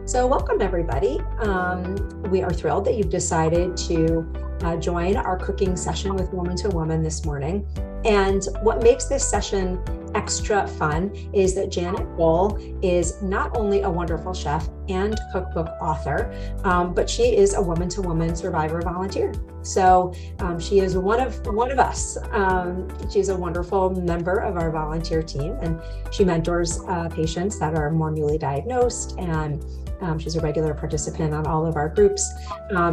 So welcome everybody. We are thrilled that you've decided to join our cooking session with Woman to Woman this morning. And what makes this session extra fun is that Janet Gole is not only a wonderful chef and cookbook author, but she is a Woman to Woman survivor volunteer. So she is one of us. She's a wonderful member of our volunteer team, and she mentors patients that are more newly diagnosed, and she's a regular participant on all of our groups.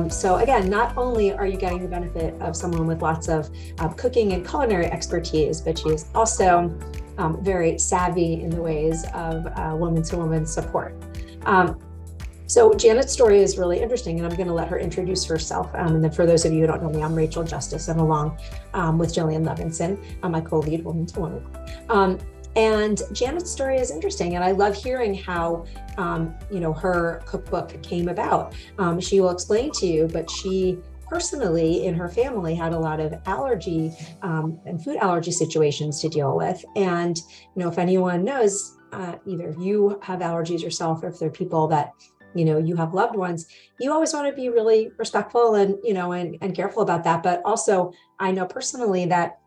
So again, not only are you getting the benefit of someone with lots of cooking and culinary expertise, but she is also very savvy in the ways of woman to woman support. So Janet's story is really interesting, and I'm going to let her introduce herself. And then for those of you who don't know me, I'm Rachel Justice, and along with Jillian Levinson, I'm my co-lead Woman to Woman. And Janet's story is interesting, and I love hearing how her cookbook came about. She will explain to you, but she personally in her family had a lot of allergy and food allergy situations to deal with. And if anyone knows, either if you have allergies yourself, or if there are people that you have loved ones, you always want to be really respectful and and careful about that. But also, I know personally that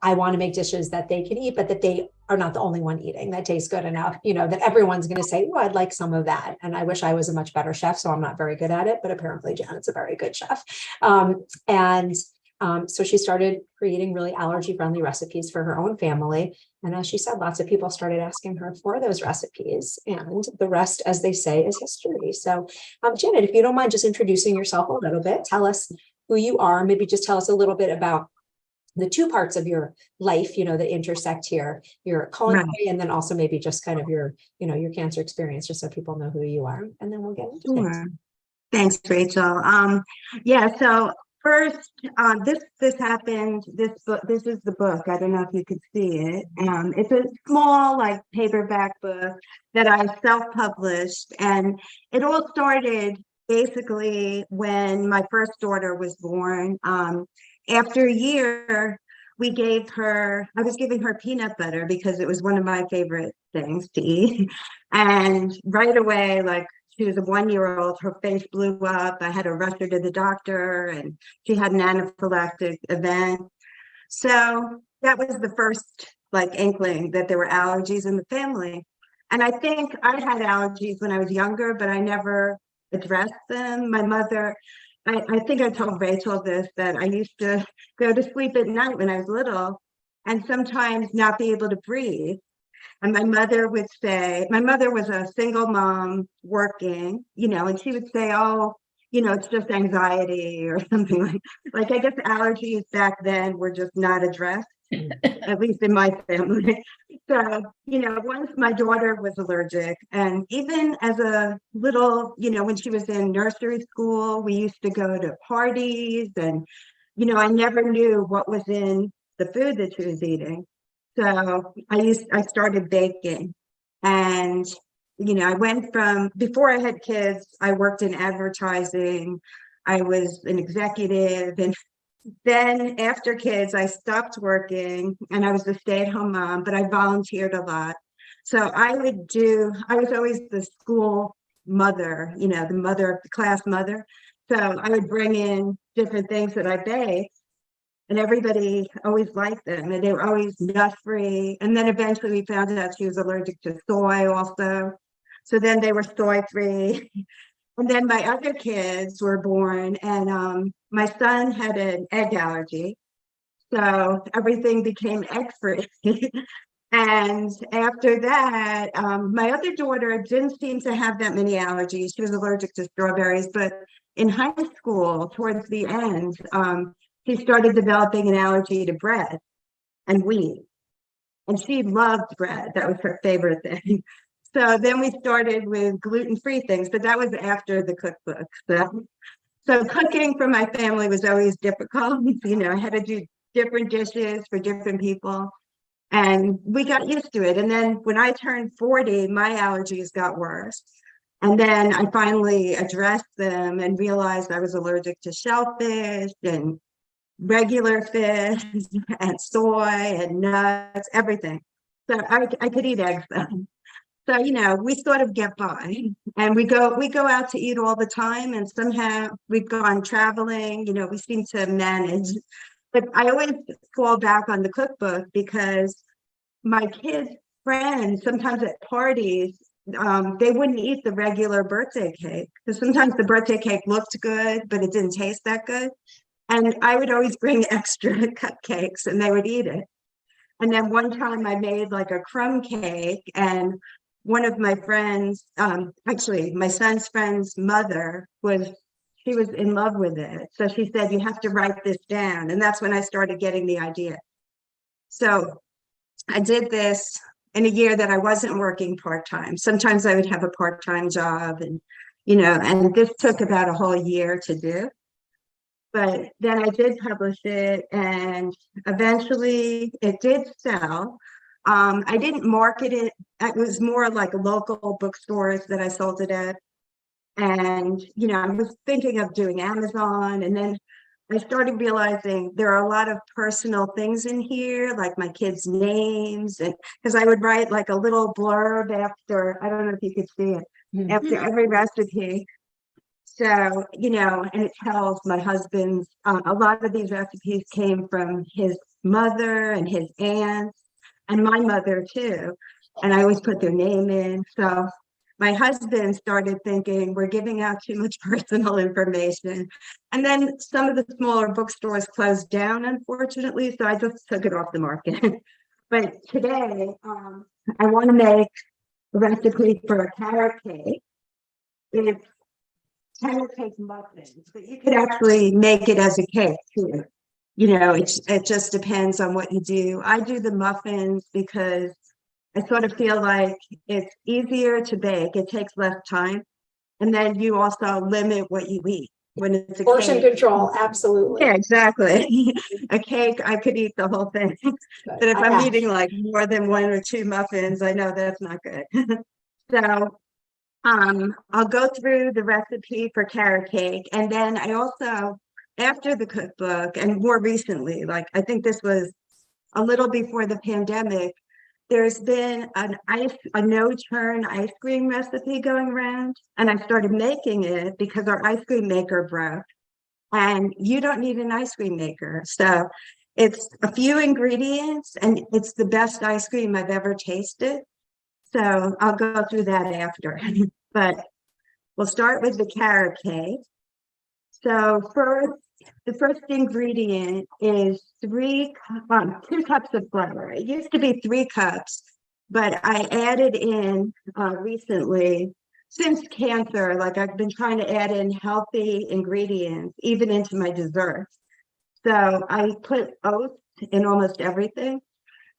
I want to make dishes that they can eat, but that they are not the only one eating, that tastes good enough, that everyone's going to say, oh, I'd like some of that. And I wish I was a much better chef, so I'm not very good at it, but apparently Janet's a very good chef. So she started creating really allergy-friendly recipes for her own family. And as she said, lots of people started asking her for those recipes, and the rest, as they say, is history. So Janet, if you don't mind just introducing yourself a little bit, tell us who you are, maybe just tell us a little bit about the two parts of your life, that intersect here, your culinary, right, and then also maybe just kind of your cancer experience, just so people know who you are, and then we'll get into things. Thanks, Rachel. So first, this happened. This is the book. I don't know if you could see it. It's a small, paperback book that I self-published, and it all started basically when my first daughter was born. After a year, I was giving her peanut butter because it was one of my favorite things to eat. And right away, she was a 1-year-old, her face blew up. I had to rush her to the doctor, and she had an anaphylactic event. So that was the first inkling that there were allergies in the family. And I think I had allergies when I was younger, but I never addressed them. My mother, I think I told Rachel this, that I used to go to sleep at night when I was little and sometimes not be able to breathe. And my mother was a single mom working, and she would say, oh, it's just anxiety or something like I guess allergies back then were just not addressed, at least in my family. So, once my daughter was allergic, and even as a little, when she was in nursery school, we used to go to parties, and, I never knew what was in the food that she was eating. So I started baking, and, I went from, before I had kids, I worked in advertising. I was an executive, and then after kids, I stopped working, and I was a stay-at-home mom, but I volunteered a lot. So I was always the school mother, the class mother. So I would bring in different things that I baked, and everybody always liked them, and they were always nut-free. And then eventually we found out she was allergic to soy also. So then they were soy-free. And then my other kids were born, and my son had an egg allergy. So everything became egg-free. And after that, my other daughter didn't seem to have that many allergies. She was allergic to strawberries, but in high school, towards the end, she started developing an allergy to bread and wheat. And she loved bread. That was her favorite thing. So then we started with gluten-free things, but that was after the cookbook. So cooking for my family was always difficult. I had to do different dishes for different people, and we got used to it. And then when I turned 40, my allergies got worse. And then I finally addressed them and realized I was allergic to shellfish and regular fish and soy and nuts, everything. So I could eat eggs then. So, we sort of get by, and we go out to eat all the time, and somehow we've gone traveling, we seem to manage. But I always fall back on the cookbook because my kids' friends, sometimes at parties, they wouldn't eat the regular birthday cake because sometimes the birthday cake looked good, but it didn't taste that good. And I would always bring extra cupcakes and they would eat it. And then one time I made like a crumb cake, and one of my friends, actually my son's friend's mother she was in love with it. So she said, you have to write this down. And that's when I started getting the idea. So I did this in a year that I wasn't working part-time. Sometimes I would have a part-time job, and and this took about a whole year to do. But then I did publish it, and eventually it did sell. I didn't market it. It was more like local bookstores that I sold it at. And, I was thinking of doing Amazon, and then I started realizing there are a lot of personal things in here, like my kids' names, and because I would write like a little blurb after, I don't know if you could see it, after every recipe. So, and it tells my husband's, a lot of these recipes came from his mother and his aunts and my mother too. And I always put their name in. So my husband started thinking we're giving out too much personal information. And then some of the smaller bookstores closed down, unfortunately. So I just took it off the market. But today, I want to make a recipe for a carrot cake. It's carrot cake muffins, but you could actually make it as a cake too. It just depends on what you do. I do the muffins because I sort of feel like it's easier to bake. It takes less time. And then you also limit what you eat when it's a Portion cake. control, absolutely. Yeah, exactly. A cake, I could eat the whole thing. But if I'm eating like more than 1 or 2 muffins, I know that's not good. So I'll go through the recipe for carrot cake. And then I also, after the cookbook and more recently, like I think this was a little before the pandemic, there's been a no-churn ice cream recipe going around, and I started making it because our ice cream maker broke, and you don't need an ice cream maker. So it's a few ingredients, and it's the best ice cream I've ever tasted. So I'll go through that after, but we'll start with the carrot cake. So the first ingredient is 2 cups of flour. It used to be 3 cups, but I added in recently, since cancer, like I've been trying to add in healthy ingredients, even into my desserts. So I put oats in almost everything.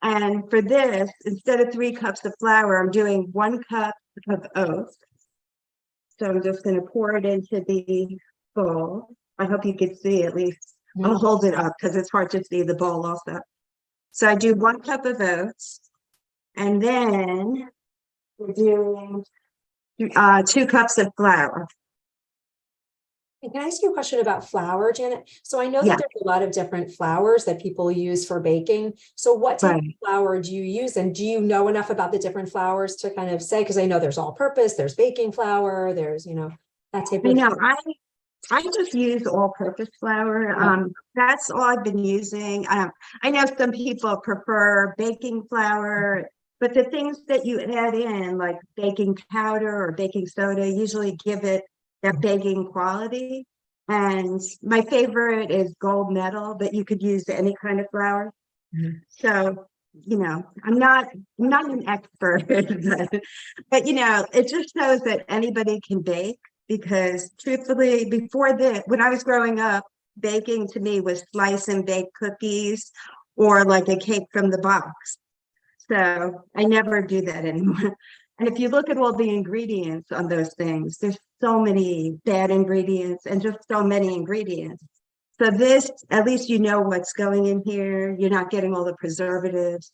And for this, instead of 3 cups of flour, I'm doing 1 cup of oats. So I'm just going to pour it into the bowl. I hope you can see at least. I'll hold it up because it's hard to see the bowl also. So I do 1 cup of oats, and then we're doing 2 cups of flour. And can I ask you a question about flour, Janet? So I know Yeah. that there's a lot of different flours that people use for baking. So what type of flour do you use? And do you know enough about the different flours to kind of say, because I know there's all purpose, there's baking flour, there's, that type of. I just use all-purpose flour. That's all I've been using. I know some people prefer baking flour, but the things that you add in, like baking powder or baking soda, usually give it that baking quality. And my favorite is gold medal, but you could use any kind of flour. So, I'm not an expert, but it just shows that anybody can bake. Because truthfully, when I was growing up, baking to me was slice and bake cookies or like a cake from the box. So I never do that anymore. And if you look at all the ingredients on those things, there's so many bad ingredients and just so many ingredients. So this, at least what's going in here. You're not getting all the preservatives.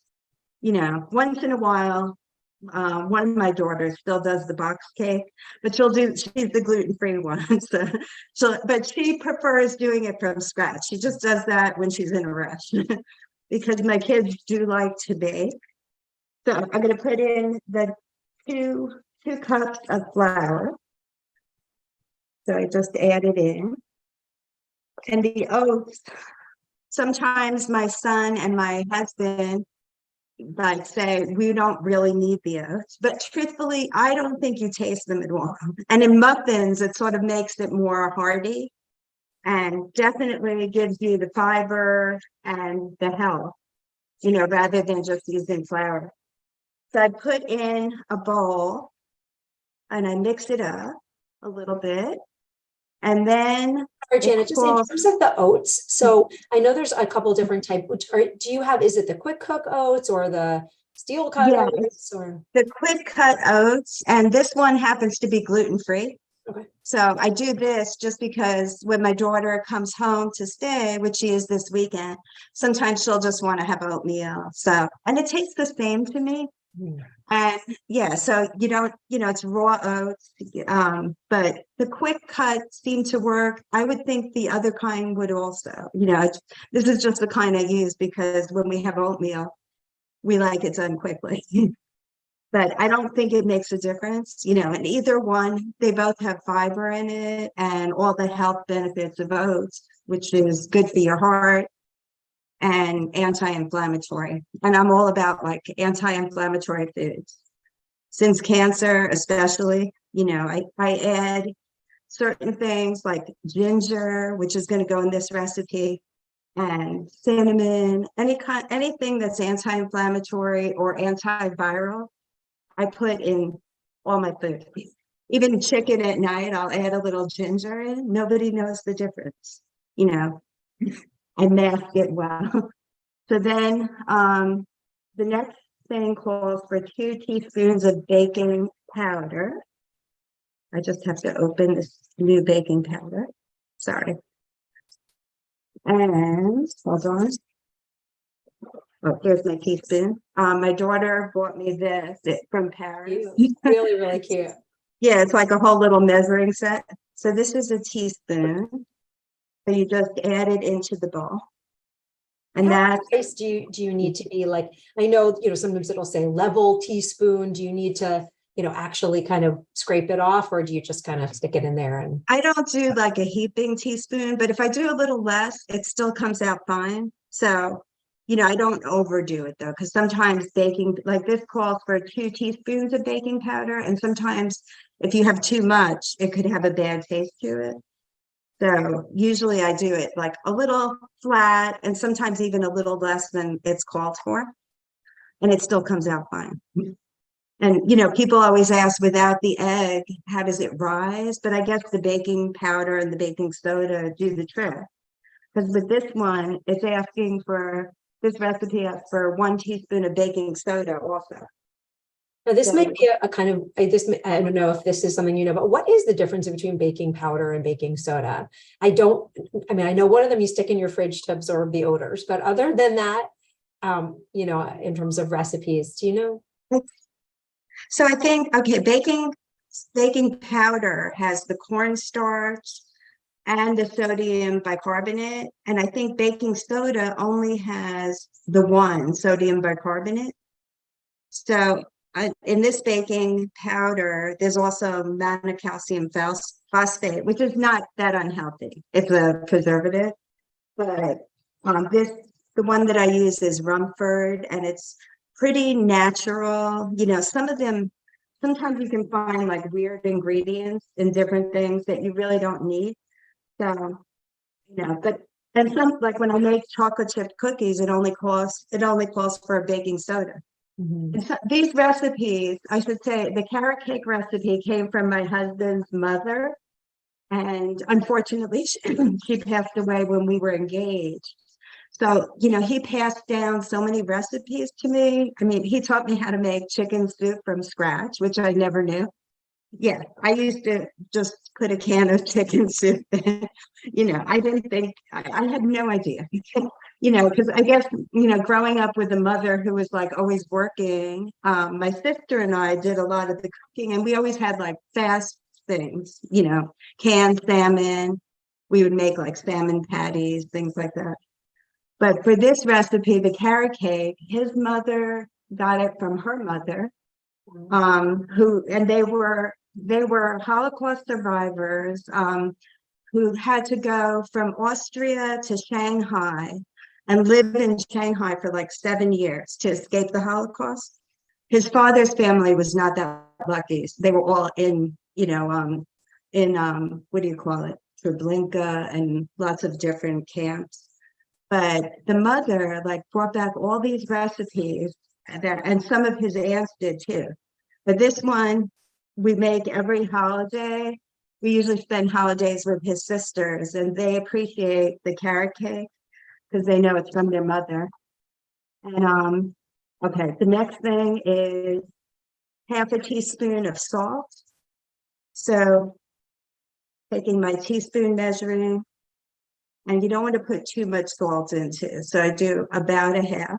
Once in a while, one of my daughters still does the box cake, but she's the gluten-free one. But she prefers doing it from scratch. She just does that when she's in a rush because my kids do like to bake. So I'm going to put in the two cups of flour. So I just add it in. And the oats, sometimes my son and my husband like say we don't really need the oats, but truthfully, I don't think you taste them at all. And in muffins, it sort of makes it more hearty and definitely gives you the fiber and the health, rather than just using flour. So I put in a bowl and I mix it up a little bit. And then Sorry, Janet, just in terms of the oats, so I know there's a couple different types. Do you have, is it the quick cook oats or the steel cut yeah, oats or? the quick cut oats, and this one happens to be gluten-free. Okay. So I do this just because when my daughter comes home to stay, which she is this weekend, sometimes she'll just want to have oatmeal. So, and it tastes the same to me. And yeah, so you don't, it's raw oats, but the quick cuts seem to work. I would think the other kind would also, this is just the kind I use because when we have oatmeal, we like it done quickly. But I don't think it makes a difference, and either one, they both have fiber in it and all the health benefits of oats, which is good for your heart and anti-inflammatory. And I'm all about like anti-inflammatory foods. Since cancer, especially, I add certain things like ginger, which is going to go in this recipe, and cinnamon, anything that's anti-inflammatory or antiviral. I put in all my food. Even chicken at night, I'll add a little ginger in. Nobody knows the difference. I mask it well. So then the next thing calls for 2 teaspoons of baking powder. I just have to open this new baking powder. Sorry. And hold on. Oh, here's my teaspoon. My daughter bought me this from Paris. Really, really cute. Yeah, it's like a whole little measuring set. So this is a teaspoon. So you just add it into the bowl. And how precise do you need to be? Like, I know, sometimes it'll say level teaspoon. Do you need to, actually kind of scrape it off, or do you just kind of stick it in there? And I don't do like a heaping teaspoon, but if I do a little less, it still comes out fine. So, I don't overdo it though, because sometimes baking, like this calls for 2 teaspoons of baking powder. And sometimes if you have too much, it could have a bad taste to it. So usually I do it like a little flat and sometimes even a little less than it's called for. And it still comes out fine. And, people always ask without the egg, how does it rise? But I guess the baking powder and the baking soda do the trick. Because with this one, it's asking for, this recipe asks for 1 teaspoon of baking soda also. now this might be a kind of, I don't know if this is something but what is the difference between baking powder and baking soda? I know one of them you stick in your fridge to absorb the odors, but other than that, in terms of recipes, do you know? So I think, okay, baking powder has the cornstarch and the sodium bicarbonate. And I think baking soda only has the one sodium bicarbonate. So in this baking powder, there's also monocalcium phosphate, which is not that unhealthy. It's a preservative, but the one that I use is Rumford, and it's pretty natural. Some of them, sometimes you can find like weird ingredients in different things that you really don't need. So, and some, like when I make chocolate chip cookies, it only calls for a baking soda. Mm-hmm. And so these recipes, I should say, the carrot cake recipe came from my husband's mother. And unfortunately, she passed away when we were engaged. So, he passed down so many recipes to me. I mean, he taught me how to make chicken soup from scratch, which I never knew. Yeah, I used to just put a can of chicken soup in. I didn't think, I had no idea. Because I guess, growing up with a mother who was like always working, my sister and I did a lot of the cooking, and we always had like fast things, canned salmon. We would make like salmon patties, things like that. But for this recipe, the carrot cake, his mother got it from her mother. They were Holocaust survivors, who had to go from Austria to Shanghai and live in Shanghai for like 7 years to escape the Holocaust. His father's family was not that lucky. They were all in, what do you call it? Treblinka and lots of different camps. But the mother like brought back all these recipes and some of his aunts did too. But this one we make every holiday. We usually spend holidays with his sisters, and they appreciate the carrot cake because they know it's from their mother. And okay, the next thing is half a teaspoon of salt. So taking my teaspoon measuring, and you don't want to put too much salt into it. So I do about a half,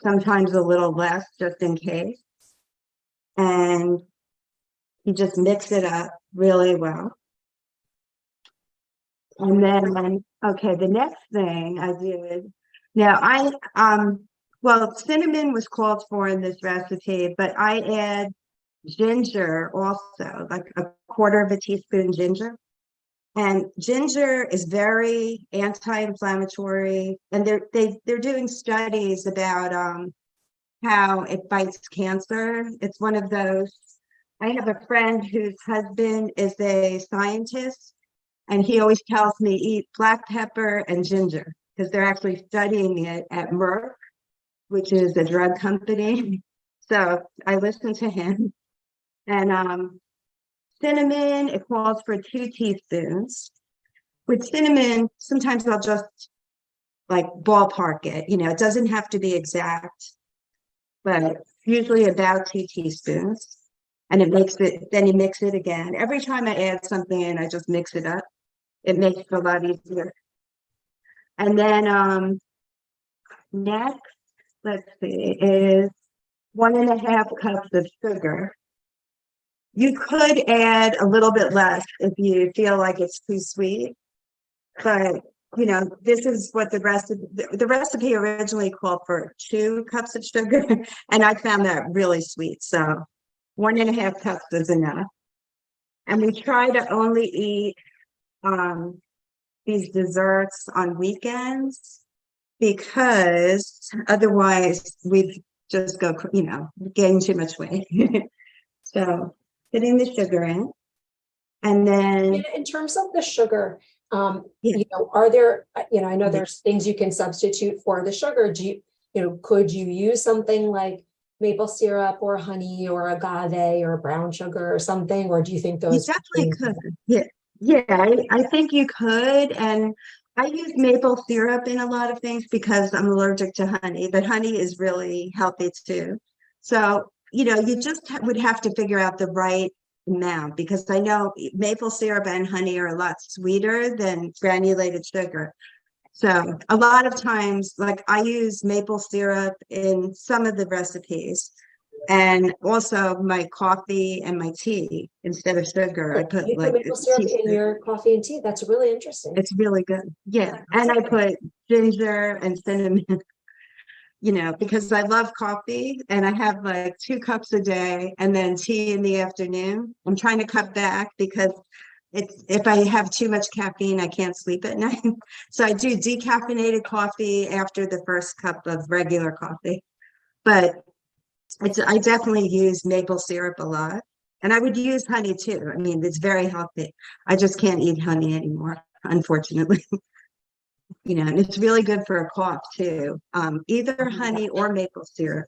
sometimes a little less just in case. And you just mix it up really well. And then, okay, the next thing I did, now well, cinnamon was called for in this recipe, but I add ginger also, like a quarter of a teaspoon ginger. And ginger is very anti-inflammatory, and they're doing studies about how it fights cancer. It's one of those. I have a friend whose husband is a scientist, and he always tells me eat black pepper and ginger because they're actually studying it at Merck, which is a drug company. So I listen to him. And cinnamon, it calls for 2 teaspoons. With cinnamon, sometimes I'll just like ballpark it. It doesn't have to be exact, but usually about 2 teaspoons. And then you mix it again. Every time I add something in, I just mix it up. It makes it a lot easier. And then next, let's see, is 1.5 cups of sugar. You could add a little bit less if you feel like it's too sweet, but this is what the recipe originally called for 2 cups of sugar, and I found that really sweet. So 1.5 cups is enough. And we try to only eat these desserts on weekends because otherwise we just go, gain too much weight. So putting the sugar in, and then in terms of the sugar, are there, I know there's things you can substitute for the sugar. Could you use something like maple syrup or honey or agave or brown sugar or something, or do you think those? You definitely could. Yeah, I think you could. And I use maple syrup in a lot of things because I'm allergic to honey, but honey is really healthy too. So, you just would have to figure out the right amount, because I know maple syrup and honey are a lot sweeter than granulated sugar. So a lot of times, like I use maple syrup in some of the recipes, and also my coffee and my tea instead of sugar. I put like maple syrup in your coffee and tea. That's really interesting. It's really good. Yeah, and I put ginger and cinnamon. Because I love coffee, and I have like 2 cups a day and then tea in the afternoon. I'm trying to cut back because if I have too much caffeine, I can't sleep at night. So I do decaffeinated coffee after the first cup of regular coffee. But I definitely use maple syrup a lot. And I would use honey too. I mean, it's very healthy. I just can't eat honey anymore, unfortunately. And it's really good for a cough too. Either honey or maple syrup.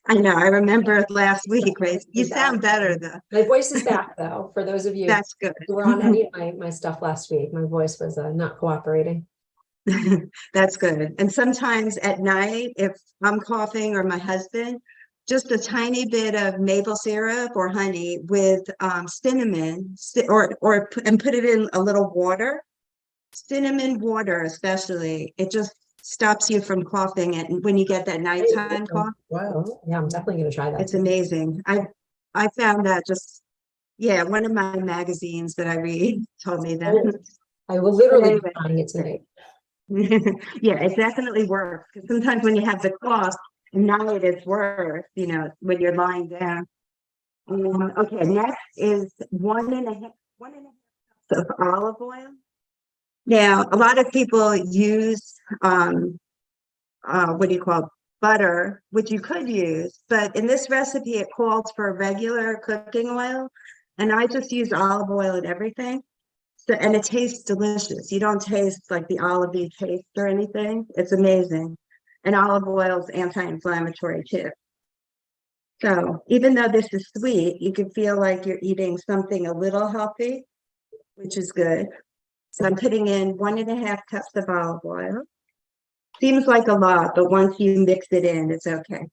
I know, I remember last week, Grace. You sound better though. My voice is back though, for those of you That's good. who were on any of my stuff last week. My voice was not cooperating. That's good. And sometimes at night, if I'm coughing or my husband, just a tiny bit of maple syrup or honey with cinnamon, and put it in a little water. Cinnamon water, especially, it just stops you from coughing. And when you get that nighttime cough, wow, yeah, I'm definitely going to try that. It's amazing. I found that one of my magazines that I read told me that. I will literally be trying it tonight. Yeah, it definitely works. Sometimes when you have the cough, night is worse, when you're lying down. Okay, next is one and a half cups of olive oil. Now, a lot of people use what do you call butter, which you could use, but in this recipe it calls for regular cooking oil, and I just use olive oil in everything. So, and it tastes delicious. You don't taste like the olivey taste or anything. It's amazing. And olive oil is anti-inflammatory too. So even though this is sweet, you can feel like you're eating something a little healthy, which is good. So I'm putting in 1.5 cups of olive oil. Seems like a lot, but once you mix it in, it's okay.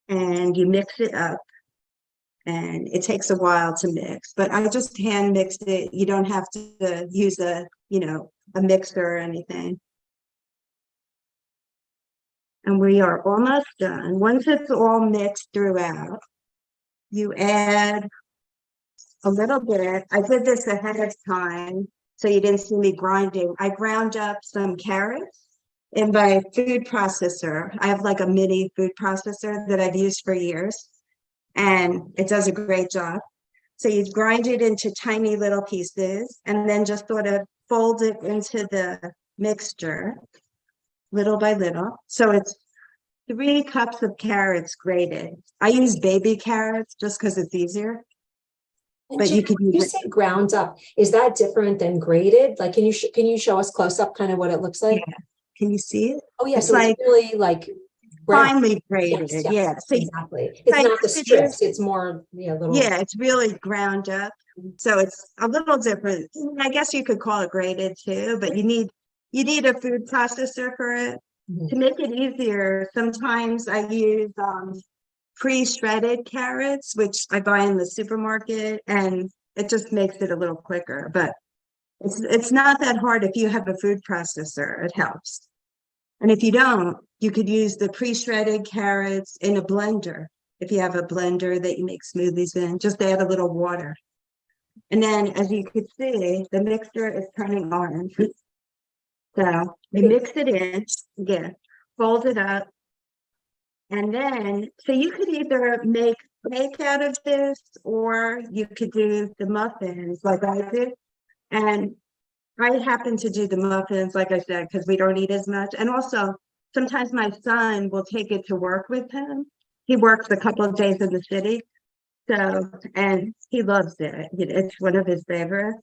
And you mix it up. And it takes a while to mix, but I just hand mixed it. You don't have to use a mixer or anything. And we are almost done. Once it's all mixed throughout, you add a little bit. I did this ahead of time, so you didn't see me grinding. I ground up some carrots in my food processor. I have like a mini food processor that I've used for years, and it does a great job. So you grind it into tiny little pieces and then just sort of fold it into the mixture little by little. So it's 3 cups of carrots grated. I use baby carrots just because it's easier. And But you could use you it. say ground up. Is that different than grated? Like, can you show us close up kind of what it looks like? Yeah. Can you see it? Oh yeah, It's so like it's really like ground. finely grated. Yes, yes, Yeah. So exactly. It's I not the guess it strips. is. It's more little. Yeah, it's really ground up. So it's a little different. I guess you could call it grated too, but you need a food processor for it. To make it easier, sometimes I use pre-shredded carrots, which I buy in the supermarket, and it just makes it a little quicker. But it's not that hard if you have a food processor. It helps. And if you don't, you could use the pre-shredded carrots in a blender. If you have a blender that you make smoothies in, just add a little water. And then, as you can see, the mixture is turning orange. So you mix it in, again, fold it up. And then, so you could either make cake out of this, or you could do the muffins like I did. And I happen to do the muffins, like I said, because we don't eat as much. And also, sometimes my son will take it to work with him. He works a couple of days in the city. So, and he loves it. It's one of his favorites.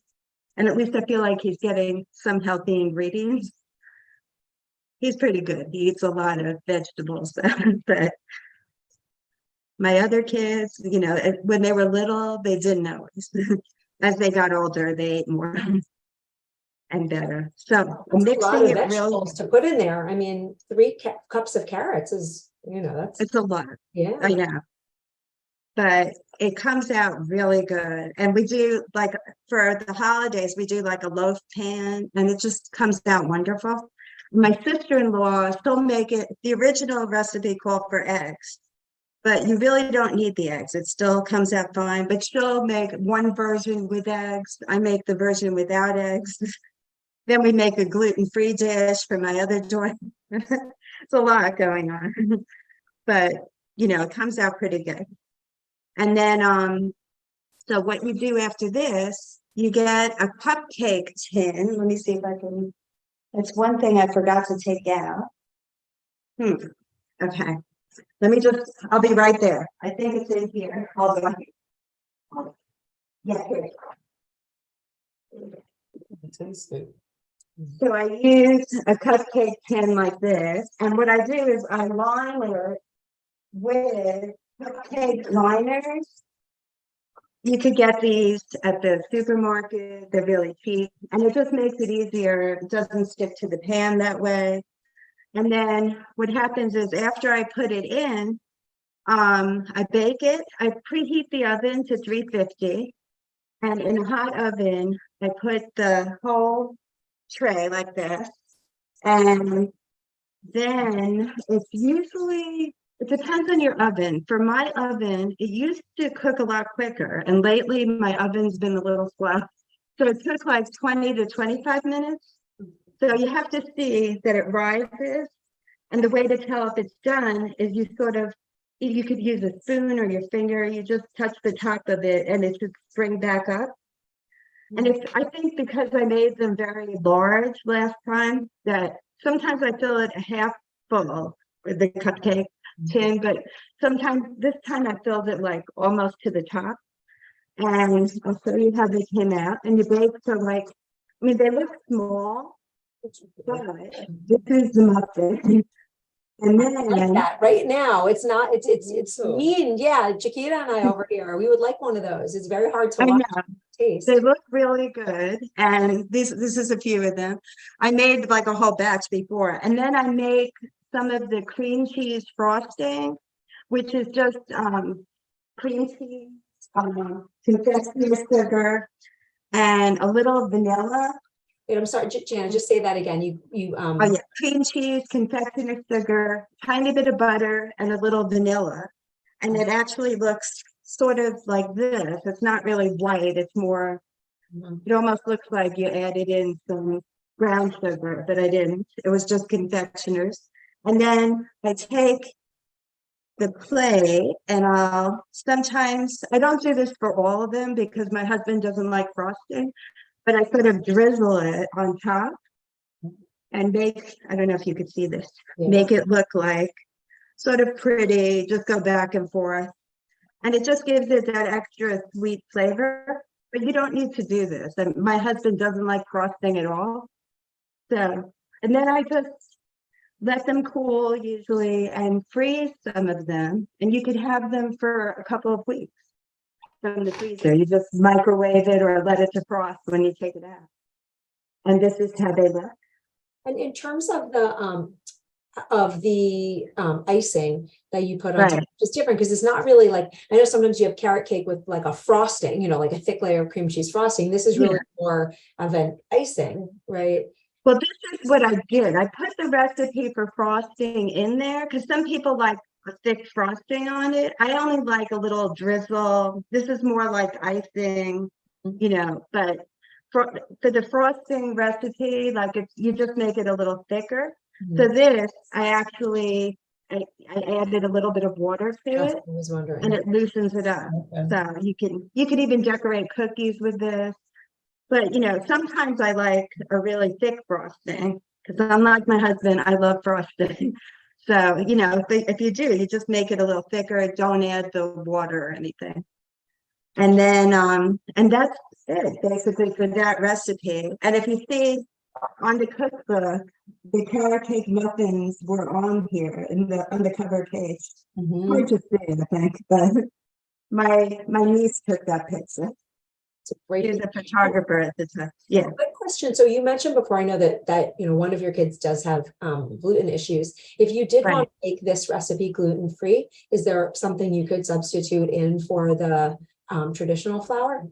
And at least I feel like he's getting some healthy ingredients. He's pretty good. He eats a lot of vegetables. But my other kids, when they were little, they didn't always. As they got older, they ate more and better. So I'm That's a lot mixing of it vegetables to put in there. I mean, 3 cups of carrots is, that's it's a lot. yeah. I know. But it comes out really good. And we do, like, for the holidays, we do like a loaf pan, and it just comes out wonderful. My sister-in-law, she'll make it, the original recipe called for eggs, but you really don't need the eggs. It still comes out fine, but she'll make one version with eggs. I make the version without eggs. Then we make a gluten-free dish for my other daughter. It's a lot going on, but it comes out pretty good. And then, so what you do after this, you get a cupcake tin. Let me see if I can, it's one thing I forgot to take out. Okay. I'll be right there. I think it's in here. Hold on. Yeah, here. So I use a cupcake tin like this, and what I do is I line it with cupcake liners. You could get these at the supermarket. They're really cheap, and it just makes it easier. It doesn't stick to the pan that way. And then what happens is, after I put it in, I bake it. I preheat the oven to 350, and in a hot oven, I put the whole tray like this, and then it depends on your oven. For my oven, it used to cook a lot quicker, and lately my oven's been a little slow, so it took like 20 to 25 minutes. So you have to see that it rises, And the way to tell if it's done is you could use a spoon or your finger, you just touch the top of it and it should spring back up. And I think because I made them very large last time, that sometimes I fill it half full with the cupcake tin, but sometimes this time I filled it like almost to the top. And I'll show you how they came out. And you bake for like, I mean, they look small, but this is the muffin. And I like then that right now. It's not, it's mean. Yeah, Chiquita and I over here, we would like one of those. It's very hard to I watch know taste. they look really good. And this is a few of them. I made like a whole batch before. And then I make some of the cream cheese frosting, which is just cream cheese, confectionery sugar, and a little vanilla. Wait, I'm sorry, Janet, just say that again. Oh yeah, cream cheese, confectionery sugar, tiny bit of butter, and a little vanilla. And it actually looks sort of like this. It's not really white. It's more, it almost looks like you added in some brown sugar, but I didn't. It was just confectioners. And then I take the clay and sometimes, I don't do this for all of them because my husband doesn't like frosting, but I sort of drizzle it on top and I don't know if you could see this, make it look like sort of pretty, just go back and forth. And it just gives it that extra sweet flavor, but you don't need to do this. And my husband doesn't like frosting at all. So, and then I just let them cool usually and freeze some of them. And you could have them for a couple of weeks from the freezer. You just microwave it or let it defrost when you take it out. And this is how they look. And in terms of the icing that you put on Right. top, it's different because it's not really like, I know sometimes you have carrot cake with like a frosting, like a thick layer of cream cheese frosting. This is really more of an icing, right? Well, this is what I did. I put the recipe for frosting in there because some people like a thick frosting on it. I only like a little drizzle. This is more like icing, but for the frosting recipe, like you just make it a little thicker. So this, I added a little bit of water to it, I was wondering. and it loosens it up. Okay. So you can even decorate cookies with this. But sometimes I like a really thick frosting because unlike my husband, I love frosting. So if you do, you just make it a little thicker. Don't add the water or anything. And then and that's it basically for that recipe. And if you see on the cookbook, the carrot cake muffins were on here on the cover page. Hard to see, I think, but my niece took that picture. It's a great. She's a photographer at the time. Yeah. Good question. So you mentioned before, I know that one of your kids does have gluten issues. If you did want to make this recipe gluten-free, is there something you could substitute in for the traditional flour?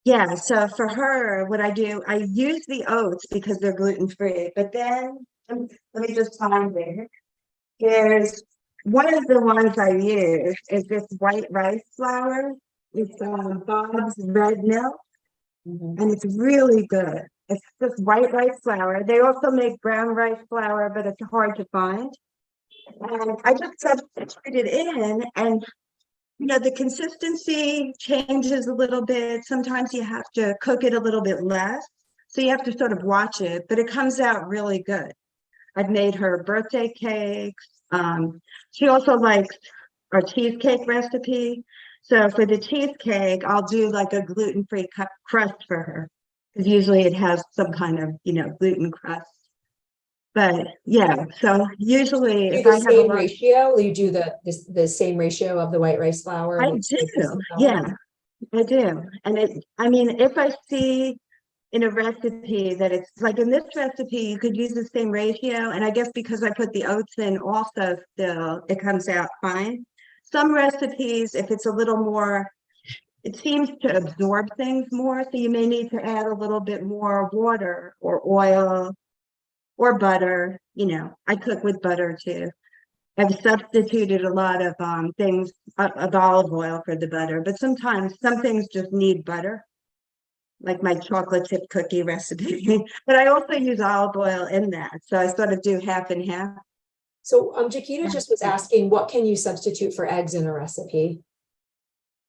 Yeah, so for her, what I do, I use the oats because they're gluten-free, but then let me just find it. There's one of the ones I use is this white rice flour. It's Bob's Red Milk, and it's really good. It's just white rice flour. They also make brown rice flour, but it's hard to find. And I just substitute it in, and the consistency changes a little bit. Sometimes you have to cook it a little bit less. So you have to sort of watch it, but it comes out really good. I've made her birthday cakes. She also likes our cheesecake recipe. So for the cheesecake, I'll do like a gluten-free crust for her. Because usually it has some kind of, gluten crust. But yeah, so usually if I have a ratio, you do the same ratio of the white rice flour. I do, yeah, I do. And if I see in a recipe that it's like in this recipe, you could use the same ratio. And I guess because I put the oats in also still, it comes out fine. Some recipes, if it's a little more, it seems to absorb things more. So you may need to add a little bit more water or oil or butter. I cook with butter too. I've substituted a lot of things of olive oil for the butter, but sometimes some things just need butter, like my chocolate chip cookie recipe. But I also use olive oil in that, so I sort of do half and half. So Jaquita just was asking, what can you substitute for eggs in a recipe?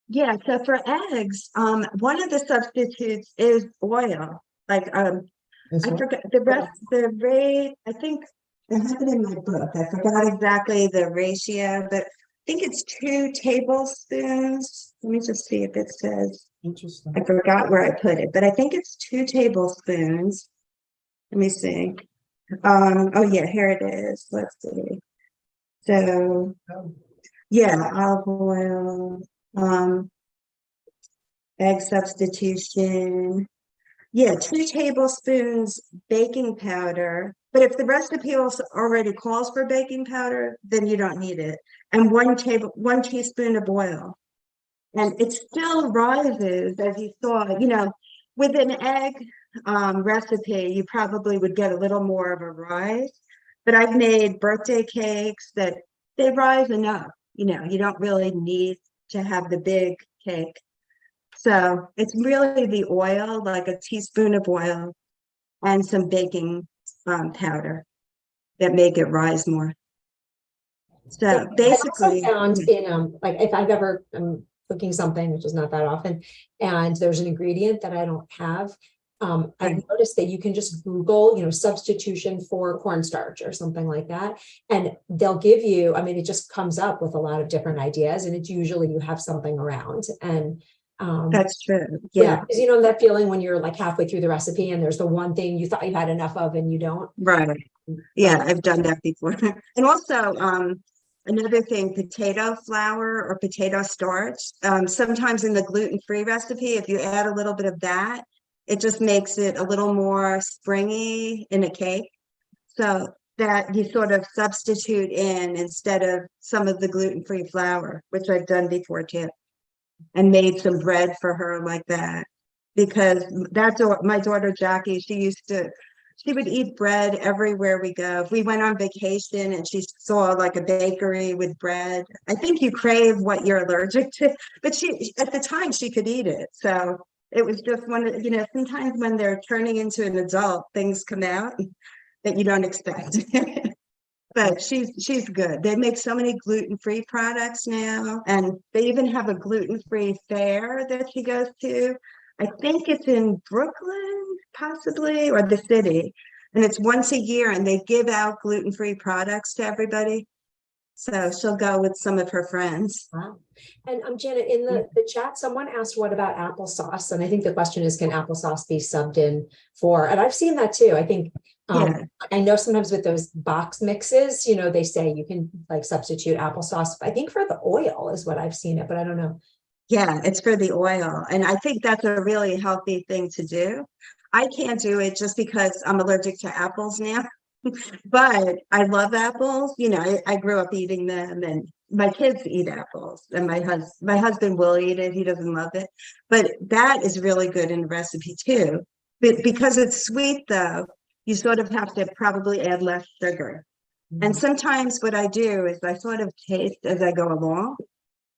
Yeah, so for eggs, one of the substitutes is oil. Like This I one? forgot the rest, the rate, I think I have it in my book. I forgot exactly the ratio, but I think it's 2 tablespoons. Let me just see if it says, Interesting. I forgot where I put it, but I think it's 2 tablespoons. Let me see. Oh yeah, here it is. Let's see. So yeah, olive oil, egg substitution. Yeah, 2 tablespoons baking powder. But if the recipe also already calls for baking powder, then you don't need it. And 1 teaspoon of oil. And it still rises, as you saw, with an egg recipe, you probably would get a little more of a rise. But I've made birthday cakes that they rise enough. You don't really need to have the big cake. So it's really the oil, like a teaspoon of oil and some baking powder that make it rise more. So I've also basically, found in like if I've ever cooking something, which is not that often, and there's an ingredient that I don't have, I've noticed that you can just Google, substitution for cornstarch or something like that, and they'll give you, I mean, it just comes up with a lot of different ideas, and it's usually you have something around. And that's true. yeah, Yeah, because that feeling when you're like halfway through the recipe and there's the one thing you thought you had enough of and you don't. right. Yeah, I've done that before. And also, another thing, potato flour or potato starch. Sometimes in the gluten-free recipe, if you add a little bit of that, it just makes it a little more springy in a cake. So that you sort of substitute in instead of some of the gluten-free flour, which I've done before too, and made some bread for her like that. Because that's my daughter Jackie, she would eat bread everywhere we go. If we went on vacation and she saw like a bakery with bread, I think you crave what you're allergic to, but at the time she could eat it. So it was just sometimes when they're turning into an adult, things come out that you don't expect. But she's good. They make so many gluten-free products now, and they even have a gluten-free fair that she goes to. I think it's in Brooklyn, possibly, or the city. And it's once a year, and they give out gluten-free products to everybody. So she'll go with some of her friends. Wow. And Janet, in the chat, someone asked, what about applesauce? And I think the question is, can applesauce be subbed in for, and I've seen that too. I think, Yeah. I know sometimes with those box mixes, they say you can like substitute applesauce. I think for the oil is what I've seen it, but I don't know. Yeah, it's for the oil. And I think that's a really healthy thing to do. I can't do it just because I'm allergic to apples now. But I love apples. I grew up eating them, and my kids eat apples, and my husband will eat it. He doesn't love it, but that is really good in the recipe too. But because it's sweet, though, you sort of have to probably add less sugar. And sometimes what I do is I sort of taste as I go along.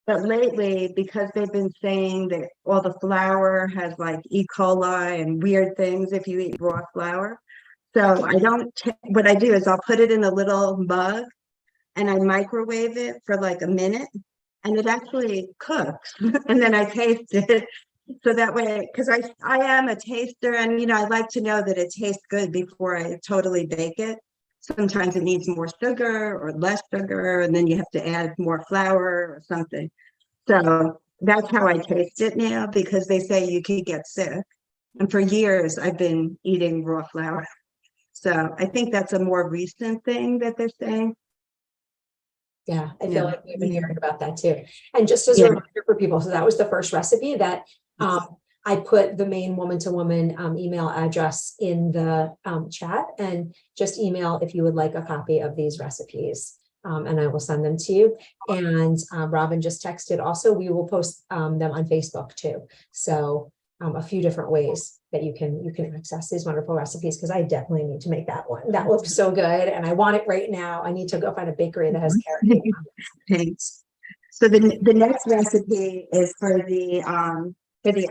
But lately, because they've been saying that all the flour has like E. coli and weird things if you eat raw flour. So I don't, what I do is I'll put it in a little mug and I microwave it for like a minute, and it actually cooks. And then I taste it. So that way, because I am a taster, and I like to know that it tastes good before I totally bake it. Sometimes it needs more sugar or less sugar, and then you have to add more flour or something. So that's how I taste it now, because they say you could get sick. And for years, I've been eating raw flour. So I think that's a more recent thing that they're saying. Yeah, I feel Yeah. like we've been hearing about that too. And just as a Yeah. reminder for people, so that was the first recipe that I put the main woman to woman email address in the chat, and just email if you would like a copy of these recipes. And I will send them to you. And Robin just texted also, we will post them on Facebook too. So a few different ways that you can access these wonderful recipes, because I definitely need to make that one. That looks so good, and I want it right now. I need to go find a bakery that has carrot cake. Thanks. So the next recipe is for the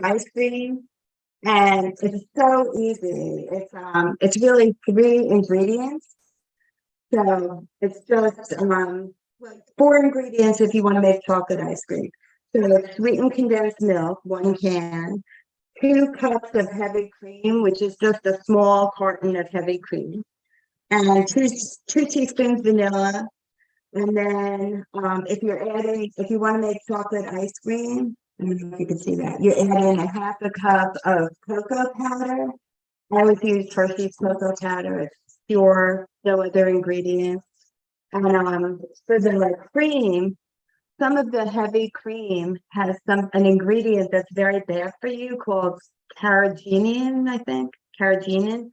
ice cream, and it's so easy. It's really 3 ingredients. So it's just like 4 ingredients if you want to make chocolate ice cream. So it's sweetened condensed milk, 1 can, 2 cups of heavy cream, which is just a small carton of heavy cream, and two teaspoons vanilla. And then if you want to make chocolate ice cream, I don't know if you can see that, you add in a 1/2 cup of cocoa powder. I always use Hershey's cocoa powder. It's pure, no other ingredients. And for the cream, some of the heavy cream has an ingredient that's very bad for you called carrageenan, I think, carrageenan.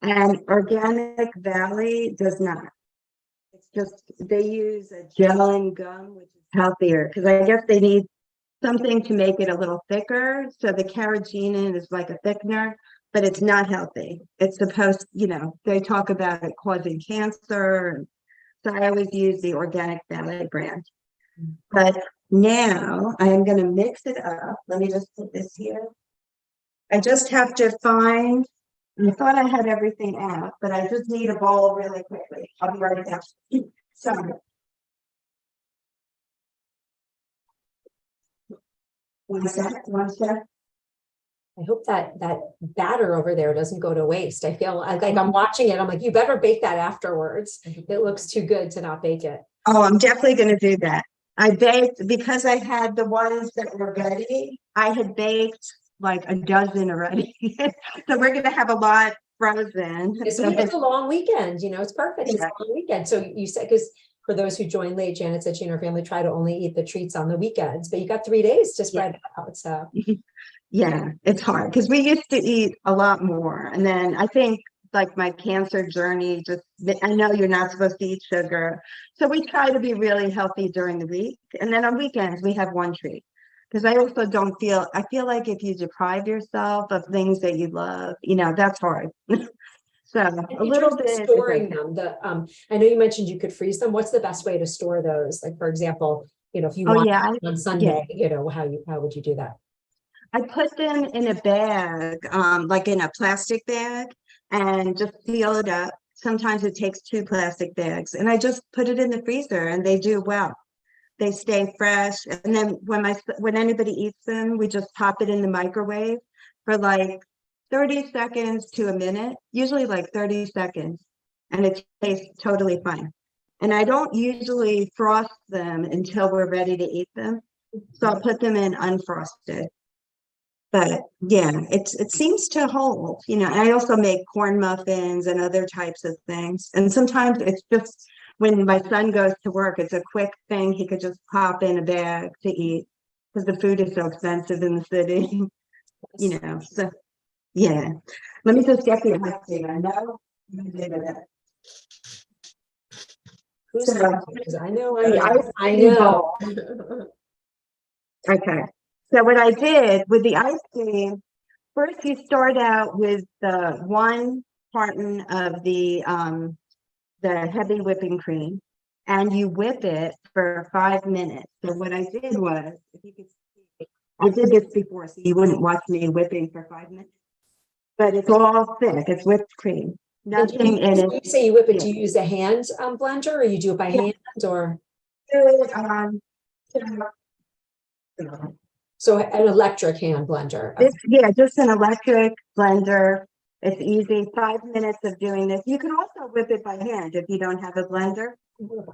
And Organic Valley does not. It's just they use a gel and gum, which is healthier because I guess they need something to make it a little thicker. So the carrageenan is like a thickener, but it's not healthy. It's supposed, they talk about it causing cancer. So I always use the Organic Valley brand. But now I am going to mix it up. Let me just put this here. I just have to find, I thought I had everything out, but I just need a bowl really quickly. I'll be right back. Sorry. One sec. I hope that batter over there doesn't go to waste. I feel like I'm watching it. I'm like, you better bake that afterwards. It looks too good to not bake it. Oh, I'm definitely going to do that. I baked because I had the ones that were ready. I had baked like a dozen already. So we're going to have a lot frozen. It's a long weekend, it's perfect. It's a long weekend. So you said, because for those who joined late, Janet said she and her family try to only eat the treats on the weekends, but you got 3 days to spread it out. So yeah, it's hard because we used to eat a lot more. And then I think like my cancer journey, I know you're not supposed to eat sugar. So we try to be really healthy during the week. And then on weekends, we have one treat. Because I also I feel like if you deprive yourself of things that you love, that's hard. So a little bit storing them. I know you mentioned you could freeze them. What's the best way to store those? Like, for example, if you want on Sunday, how would you do that? I put them in a bag, like in a plastic bag, and just seal it up. Sometimes it takes 2 plastic bags, and I just put it in the freezer, and they do well. They stay fresh. And then when anybody eats them, we just pop it in the microwave for like 30 seconds to a minute, usually like 30 seconds, and it tastes totally fine. And I don't usually frost them until we're ready to eat them. So I'll put them in unfrosted. But yeah, it seems to hold, and I also make corn muffins and other types of things. And sometimes it's just when my son goes to work, it's a quick thing. He could just pop in a bag to eat because the food is so expensive in the city, So yeah, let me just get the ice cream. I know. Who's I know. Okay. So what I did with the ice cream, first you start out with the 1 carton of the heavy whipping cream, and you whip it for 5 minutes. So what I did was, if you could see, I did this before, so you wouldn't watch me whipping for 5 minutes. But it's all thick. It's whipped cream. Nothing in it. You say you whip it. Do you use a hand blender, or you do it by hand, or? So an electric hand blender. Just an electric blender. It's easy. 5 minutes of doing this. You can also whip it by hand if you don't have a blender,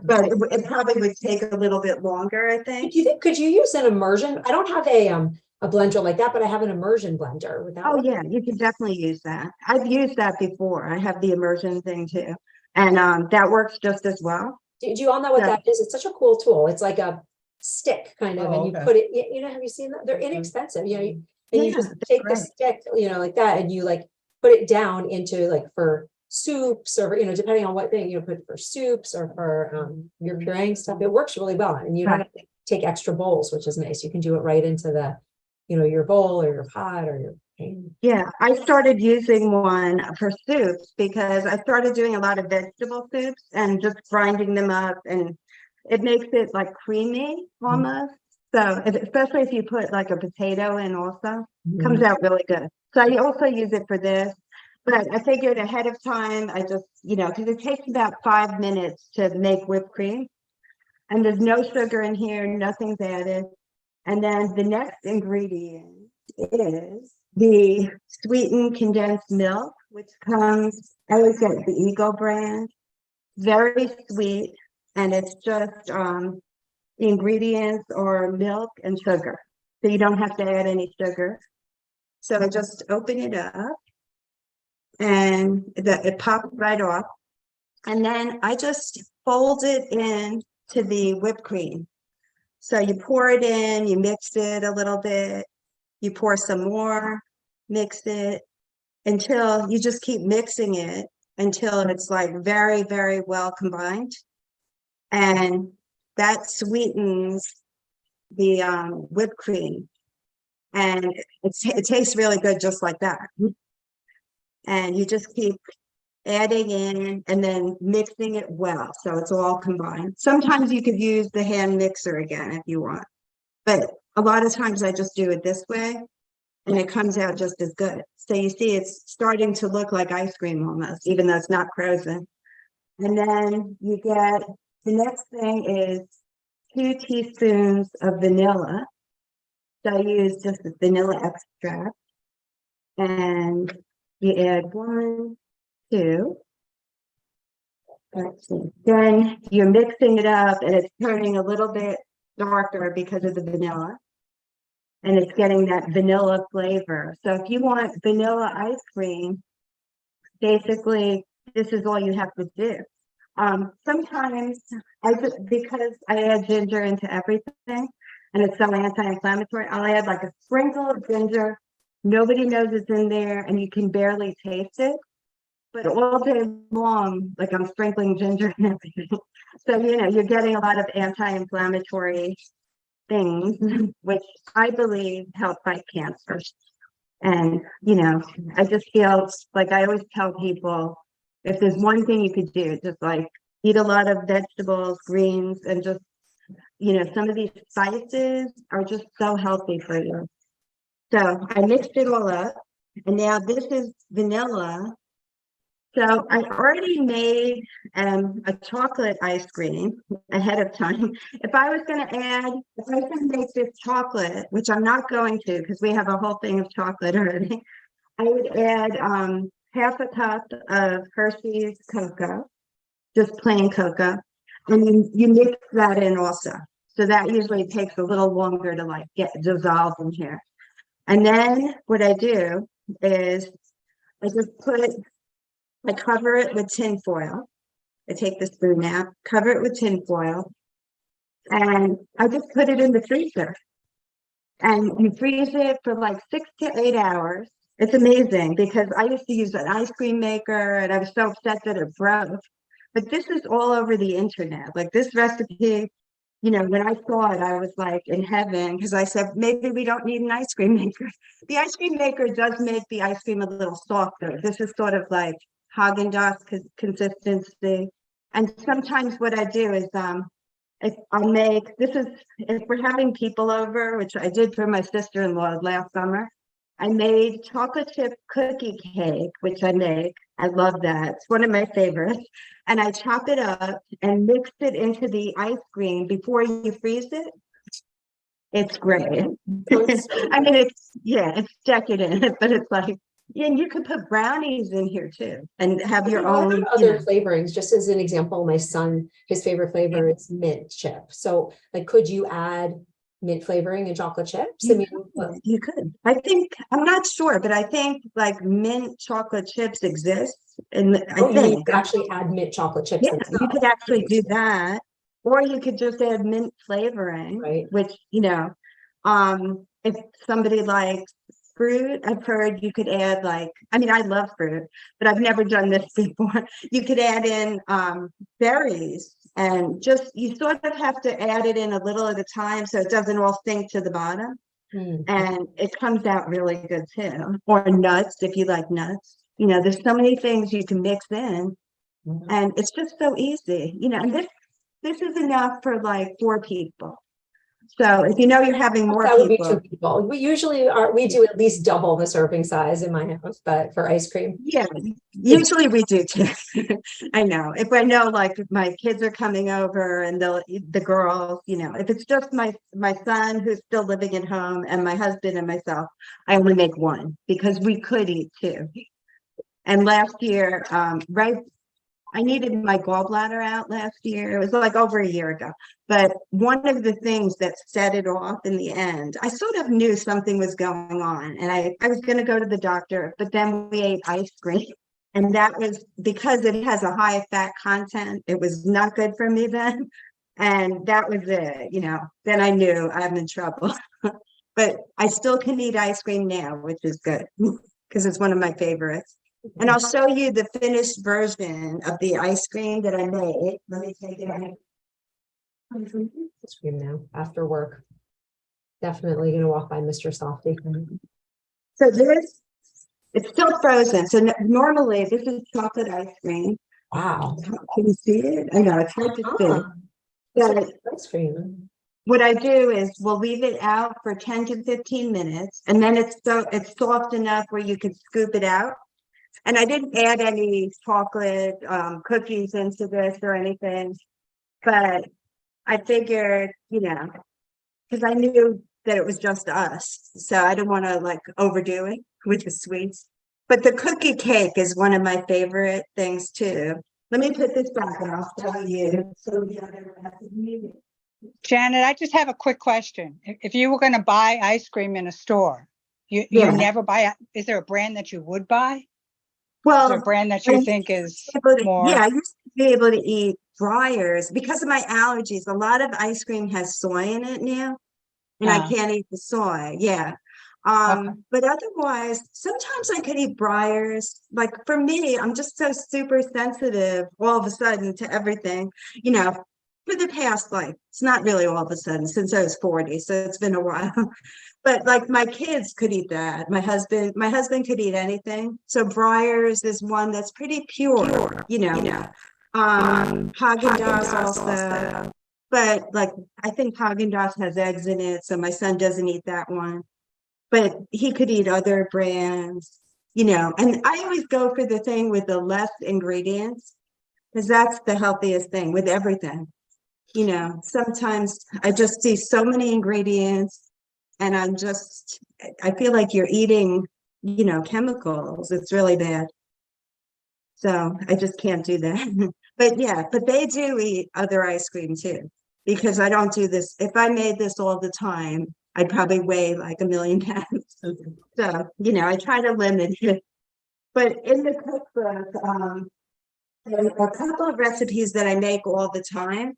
but it probably would take a little bit longer, I think. Could you use an immersion? I don't have a blender like that, but I have an immersion blender. Yeah, you can definitely use that. I've used that before. I have the immersion thing too, and that works just as well. Do you all know what that is? It's such a cool tool. It's like a stick kind of, and you put it, have you seen that? They're inexpensive, you just take the stick, like that, and you like put it down into like for soups, or depending on what thing put for soups or for your pureeing stuff. It works really well, and you don't have to take extra bowls, which is nice. You can do it right into the your bowl or your pot or your pan. Yeah, I started using one for soups because I started doing a lot of vegetable soups and just grinding them up, and it makes it like creamy almost. So especially if you put like a potato in also, comes out really good. So I also use it for this. But I figured ahead of time, I just, because it takes about 5 minutes to make whipped cream. And there's no sugar in here, nothing's added. And then the next ingredient is the sweetened condensed milk, which comes, I always get the Eagle brand, very sweet. And it's just, the ingredients are milk and sugar. So you don't have to add any sugar. So I just open it up and it pops right off. And then I just fold it in to the whipped cream. So you pour it in, you mix it a little bit, you pour some more, mix it until you just keep mixing it until it's like very, very well combined. And that sweetens the whipped cream. And it tastes really good just like that. And you just keep adding in and then mixing it well so it's all combined. Sometimes you could use the hand mixer again if you want, but a lot of times I just do it this way and it comes out just as good. So you see it's starting to look like ice cream almost, even though it's not frozen. And then you get, the next thing is 2 teaspoons of vanilla. So I use just the vanilla extract and you add 1, 2. Let's see. Then you're mixing it up and it's turning a little bit darker because of the vanilla. And it's getting that vanilla flavor. So if you want vanilla ice cream, basically this is all you have to do. Sometimes because I add ginger into everything and it's so anti-inflammatory, I'll add like a sprinkle of ginger. Nobody knows it's in there and you can barely taste it. But all day long, like I'm sprinkling ginger and everything. So, you're getting a lot of anti-inflammatory things, which I believe help fight cancer. And, I just feel like I always tell people, if there's one thing you could do, just like eat a lot of vegetables, greens, and just, some of these spices are just so healthy for you. So I mixed it all up. And now this is vanilla. So I already made a chocolate ice cream ahead of time. If I was going to make this chocolate, which I'm not going to because we have a whole thing of chocolate already, I would add half a cup of Hershey's cocoa, just plain cocoa, and you mix that in also. So that usually takes a little longer to like get dissolved in here. And then what I do is I cover it with tin foil. I take the spoon out, cover it with tin foil, and I just put it in the freezer. And you freeze it for like 6 to 8 hours. It's amazing because I used to use an ice cream maker and I was so upset that it broke. But this is all over the internet. Like this recipe, when I saw it, I was like in heaven because I said, maybe we don't need an ice cream maker. The ice cream maker does make the ice cream a little softer. This is sort of like Haagen-Dazs consistency. And sometimes what I do is if we're having people over, which I did for my sister-in-law last summer, I made chocolate chip cookie cake, which I make. I love that. It's one of my favorites. And I chop it up and mix it into the ice cream before you freeze it. It's great. I mean, it's decadent, but it's like, and you could put brownies in here too and have your own other flavorings. Just as an example, my son, his favorite flavor is mint chip. So like, could you add mint flavoring and chocolate chips? You could. I think, I'm not sure, but I think like mint chocolate chips exist. And you could actually add mint chocolate chips. Yeah, you could actually do that. Or you could just add mint flavoring, right? Which, if somebody likes fruit, I've heard you could add I love fruit, but I've never done this before. You could add in berries and you sort of have to add it in a little at a time so it doesn't all sink to the bottom. And it comes out really good too. Or nuts, if you like nuts. There's so many things you can mix in and it's just so easy, and this is enough for like 4 people. So if you know you're having more That would be people, 2 people. We do at least double the serving size in my house, but for ice cream. yeah, usually we do too. I know. If I know like if my kids are coming over and the girls, if it's just my son who's still living at home and my husband and myself, I only make one because we could eat two. And last year, right, I needed my gallbladder out last year. It was like over a year ago. But one of the things that set it off in the end, I sort of knew something was going on. And I was going to go to the doctor, but then we ate ice cream. And that was because it has a high fat content. It was not good for me then. And that was it. Then I knew I'm in trouble. But I still can eat ice cream now, which is good because it's one of my favorites. And I'll show you the finished version of the ice cream that I made. Let me take it out. Ice cream now after work. Definitely gonna walk by Mr. Softy. So it's still frozen. So normally this is chocolate ice cream. Wow. Can you see it? I know it's hard to see. But Ice cream. what I do is we'll leave it out for 10 to 15 minutes, and then it's soft enough where you can scoop it out. And I didn't add any chocolate cookies into this or anything, but I figured, because I knew that it was just us, so I didn't want to like overdo it with the sweets. But the cookie cake is one of my favorite things too. Let me put this back and I'll tell you. So the other recipe. Janet, I just have a quick question. If you were going to buy ice cream in a store, you Yeah. never buy it. Is there a brand that you would buy? Is Well, there a brand that you think is more? yeah, I used to be able to eat Breyers because of my allergies. A lot of ice cream has soy in it now, and I can't eat the soy. Yeah. Okay. But otherwise, sometimes I could eat Breyers. Like for me, I'm just so super sensitive all of a sudden to everything, for the past, like, it's not really all of a sudden since I was 40, so it's been a while. But like my kids could eat that. My husband could eat anything. So Breyers is one that's pretty pure. Haagen-Dazs also. But like I think Haagen-Dazs has eggs in it, so my son doesn't eat that one. But he could eat other brands, and I always go for the thing with the less ingredients because that's the healthiest thing with everything. Sometimes I just see so many ingredients and I feel like you're eating, chemicals. It's really bad. So I just can't do that. But they do eat other ice cream too, because I don't do this. If I made this all the time, I'd probably weigh like 1,000,000 pounds. So, I try to limit it. But in the cookbook, there are a couple of recipes that I make all the time.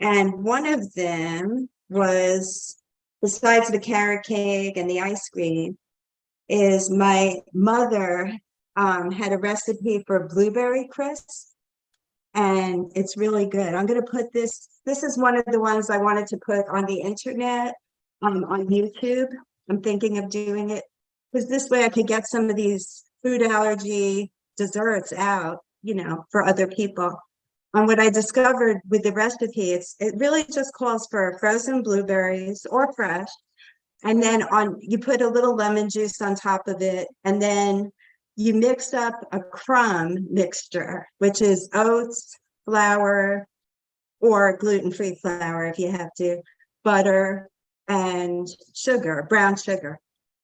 And one of them was, besides the carrot cake and the ice cream, is my mother had a recipe for blueberry crisp. And it's really good. I'm going to put this is one of the ones I wanted to put on the internet, on YouTube. I'm thinking of doing it because this way I could get some of these food allergy desserts out, for other people. And what I discovered with the recipe, it really just calls for frozen blueberries or fresh. And then you put a little lemon juice on top of it. And then you mix up a crumb mixture, which is oats, flour, or gluten-free flour if you have to, butter, and sugar, brown sugar.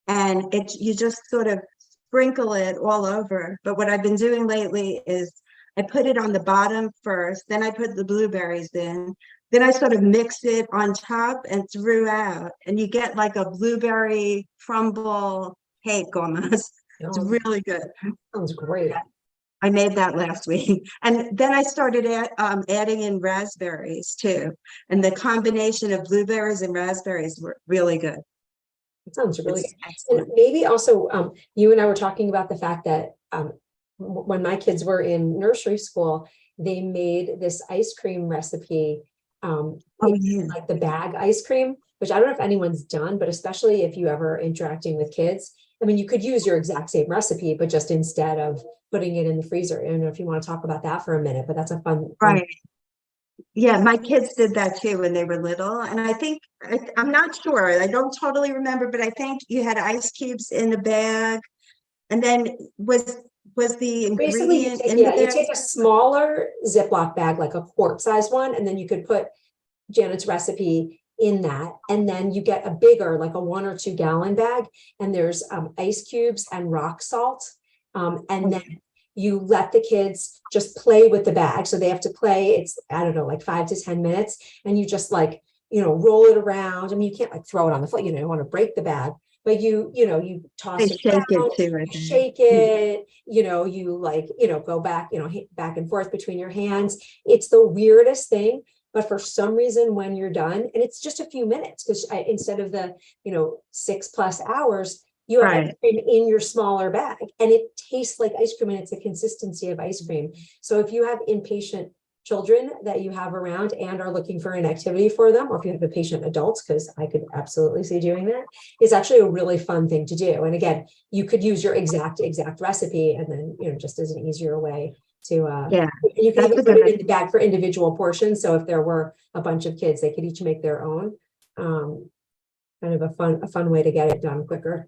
And you just sort of sprinkle it all over. But what I've been doing lately is I put it on the bottom first, then I put the blueberries in, then I sort of mix it on top and throughout, and you get like a blueberry crumble cake almost. It's really good. Sounds great. I made that last week. And then I started adding in raspberries too. And the combination of blueberries and raspberries were really good. It sounds really good. And maybe also, you and I were talking about the fact that when my kids were in nursery school, they made this ice cream recipe, like the bag ice cream, which I don't know if anyone's done, but especially if you ever interacting with kids, I mean, you could use your exact same recipe, but just instead of putting it in the freezer. I don't know if you want to talk about that for a minute, but that's a fun. Right. Yeah, my kids did that too when they were little. And I think, I'm not sure, I don't totally remember, but I think you had ice cubes in the bag. And then was the Basically, ingredient in the you bag? take a smaller Ziploc bag, like a quart size one, and then you could put Janet's recipe in that. And then you get a bigger, like a 1 or 2 gallon bag, and there's ice cubes and rock salt. And then you let the kids just play with the bag. So they have to play, it's, I don't know, like 5 to 10 minutes. And you just like, roll it around. I mean, you can't like throw it on the floor, you don't want to break the bag, but you They toss it shake it around, too, I you think. shake it, you like, go back, back and forth between your hands. It's the weirdest thing. But for some reason, when you're done, and it's just a few minutes, because instead of the, 6+ hours, you have ice Right. cream in your smaller bag, and it tastes like ice cream, and it's a consistency of ice cream. So if you have impatient children that you have around and are looking for an activity for them, or if you have impatient adults, because I could absolutely see doing that, it's actually a really fun thing to do. And again, you could use your exact recipe, and then, just as an easier way to Yeah, you can that's even a put good it in the bag for individual portions. So if there were a bunch of kids, they could each make their own. Kind of a fun way to get it done quicker.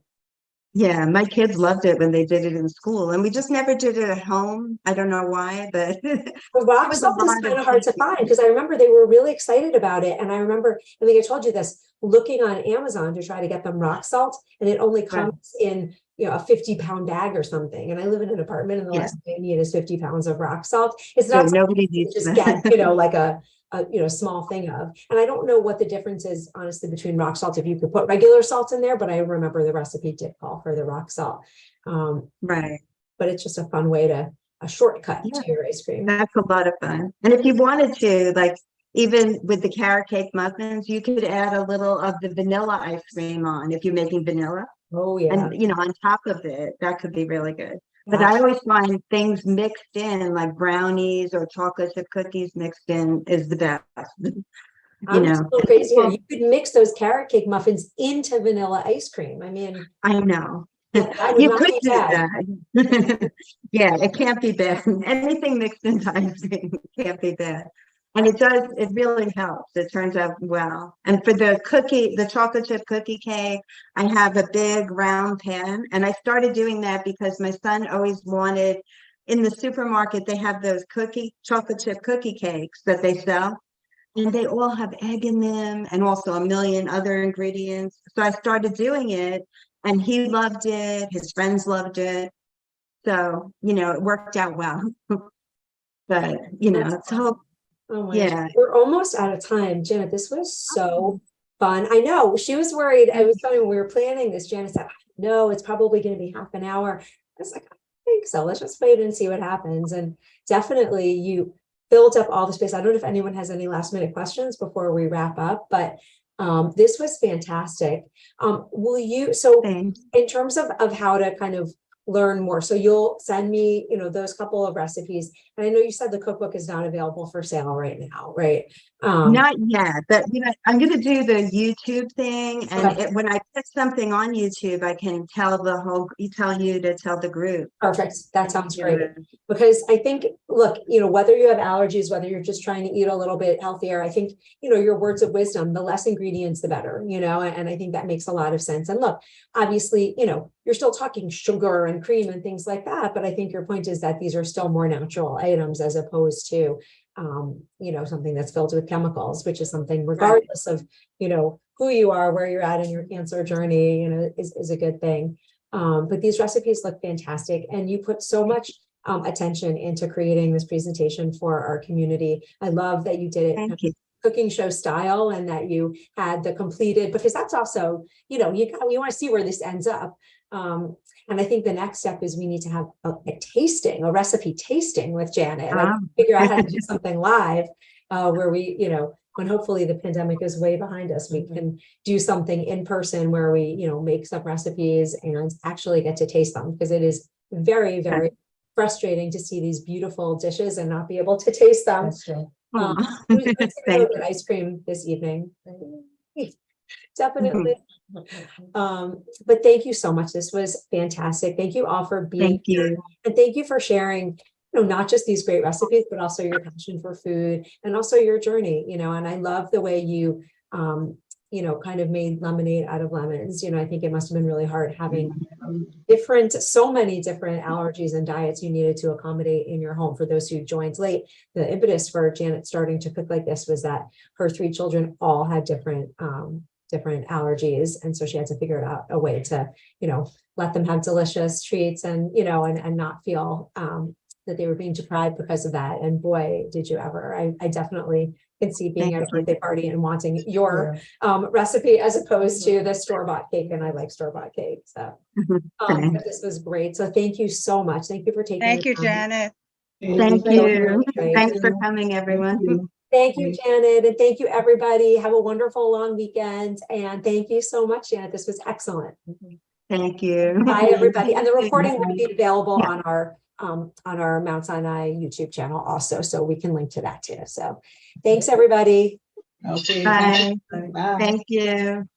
Yeah, my kids loved it when they did it in school, and we just never did it at home. I don't know why, but it The rock was a salt is lot kind of of hard to find, shaking. because I remember they were really excited about it. And I remember, I think I told you this, looking on Amazon to try to get them rock salt, and it only Right. comes in, a 50-pound bag or something. And I live in an apartment, and the Yeah. last thing I need is 50 pounds of rock salt. It's Yeah, not something nobody you needs just that. get, like a small thing of. And I don't know what the difference is, honestly, between rock salt, if you could put regular salt in there, but I remember the recipe did call for the rock salt. Right. But it's just a fun way a shortcut Yeah, to your ice cream. that's a lot of fun. And if you wanted to, like, even with the carrot cake muffins, you could add a little of the vanilla ice cream on if you're making vanilla. Oh yeah. And, on top of it, that could be really good. But Yeah. I always find things mixed in, like brownies or chocolate chip cookies mixed in, is the best. I'm just a little And crazy here. people, You could mix those carrot cake muffins into vanilla ice cream. I mean, I know. that would You not could be do bad. that. Yeah, it can't be bad. Anything mixed into ice cream can't be bad. And it really helps. It turns out well. And for the chocolate chip cookie cake, I have a big round pan. And I started doing that because my son always wanted, in the supermarket, they have those chocolate chip cookie cakes that they sell. And they all have egg in them and also a million other ingredients. So I started doing it, and he loved it. His friends loved it. So, it worked out well. But, That's awesome. so Oh my gosh. yeah. We're almost out of time. Janet, this was so fun. I know she was worried. I was telling when we were planning this, Janet said, no, it's probably going to be half an hour. I was like, I think so. Let's just wait and see what happens. And definitely you built up all the space. I don't know if anyone has any last minute questions before we wrap up, but this was fantastic. So Thanks. in terms of how to kind of learn more, so you'll send me, those couple of recipes. And I know you said the cookbook is not available for sale right now, right? Not yet, but I'm going to do the YouTube thing, and Okay. when I put something on YouTube, I can tell you to tell the group. Perfect. That sounds great. Because I think, look, whether you have allergies, whether you're just trying to eat a little bit healthier, I think, your words of wisdom, the less ingredients, the better, and I think that makes a lot of sense. And look, obviously, you're still talking sugar and cream and things like that, but I think your point is that these are still more natural items as opposed to, something that's filled with chemicals, which is something regardless of, who you are, where you're at in your cancer journey, is a good thing. But these recipes look fantastic, and you put so much attention into creating this presentation for our community. I love that you did it Thank you. cooking show style, and that you had the completed, because that's also, you want to see where this ends up. And I think the next step is we need to have a recipe tasting with Janet. Like figure out how to do something live where we, when hopefully the pandemic is way behind us, we can do something in person where we, make some recipes and actually get to taste them, because it is very, very frustrating to see these beautiful dishes and not be able to taste them. That's true. Who's going to get ice cream this evening? Definitely. But thank you so much. This was fantastic. Thank you all for being Thank here, you. and thank you for sharing not just these great recipes, but also your passion for food and also your journey, and I love the way you, kind of made lemonade out of lemons. I think it must have been really hard having so many different allergies and diets you needed to accommodate in your home. For those who joined late, the impetus for Janet starting to cook like this was that her 3 children all had different allergies. And so she had to figure out a way to, let them have delicious treats and, and not feel that they were being deprived because of that. And boy, did you ever. I definitely can see being at a birthday party and wanting your recipe as opposed to the store-bought cake. And I like store-bought cake. So but this was great. So thank you so much. Thank you for taking Thank the you, time. Janet. Thank So you. really great. Thanks for coming, everyone. Thank you, Janet. And thank you, everybody. Have a wonderful long weekend. And thank you so much, Janet. This was excellent. Thank you. Bye, everybody. And the recording will be available on our Mount Sinai YouTube channel also. So we can link to that too. So thanks, everybody. Okay. Bye. Bye. Thank you.